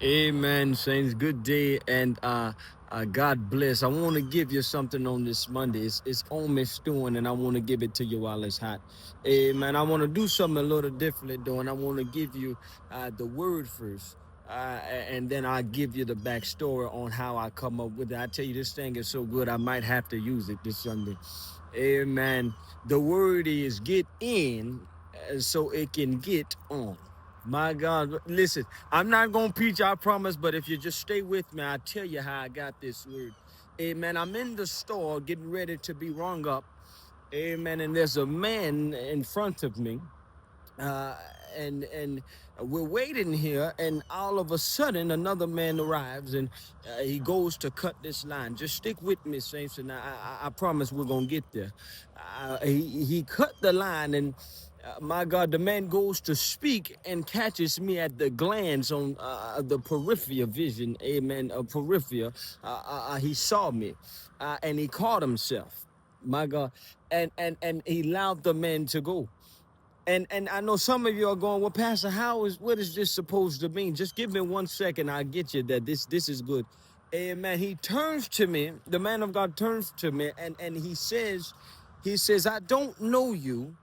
Amen, saints. Good day and God bless. I want to give you something on this Monday. It's almost stewing, and I want to give it to you while it's hot. Amen. I want to do something a little differently, though, and I want to give you the word first. And then I'll give you the backstory on how I come up with it. I tell you, this thing is so good, I might have to use it this Sunday. Amen. The word is get in so it can get on. My God, listen, I'm not going to preach, I promise, but if you just stay with me, I'll tell you how I got this word. Amen. I'm in the store getting ready to be rung up. Amen. And there's a man in front of me. Uh, and we're waiting here, and all of a sudden another man arrives, and he goes to cut this line. Just stick with me, saints, and I promise we're gonna get there. He cut the line, and my God, the man goes to speak and catches me at the glance on the peripheral vision. Amen. Peripheral. He saw me, and he caught himself. My God, and he allowed the man to go. And I know some of you are going, well, Pastor, what is this supposed to mean? Just give me 1 second, I'll get you that this is good. Amen. He turns to me, the man of God turns to me, and he says, I don't know you.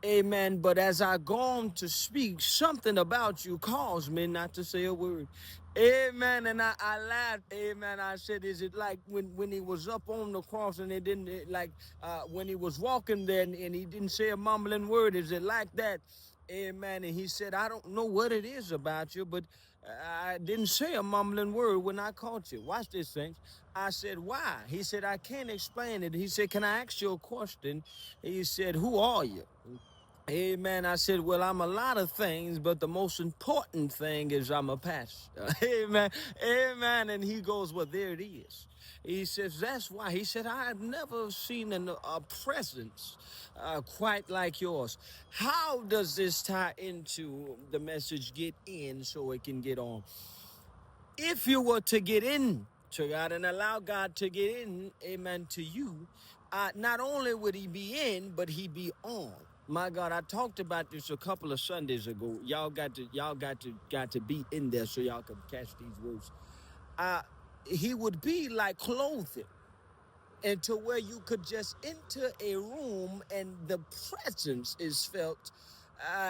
Amen. But as I go on to speak, something about you caused me not to say a word. Amen. And I laughed. Amen. I said, is it like when he was up on the cross and when he was walking there and he didn't say a mumbling word? Is it like that? Amen. And he said, I don't know what it is about you, but I didn't say a mumbling word when I caught you. Watch this, thing. I said, why? He said, I can't explain it. He said, can I ask you a question? He said, who are you? Amen. I said, well, I'm a lot of things, but the most important thing is I'm a pastor. Amen. Amen. And he goes, well, there it is. He says, that's why. He said, I've never seen a presence quite like yours. How does this tie into the message, get in so it can get on? If you were to get in to God and allow God to get in, amen, to you, not only would he be in, but he be on. My God, I talked about this a couple of Sundays ago. Y'all got to be in there so y'all can catch these words. He would be like clothing, and to where you could just enter a room and the presence is felt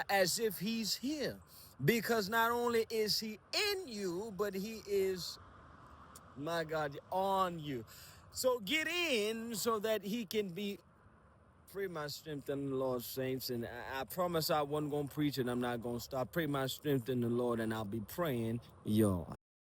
as if he's here. Because not only is he in you, but he is, my God, on you. So get in so that he can be. Pray my strength in the Lord, saints. And I promise I wasn't going to preach and I'm not going to stop. Pray my strength in the Lord, and I'll be praying, y'all.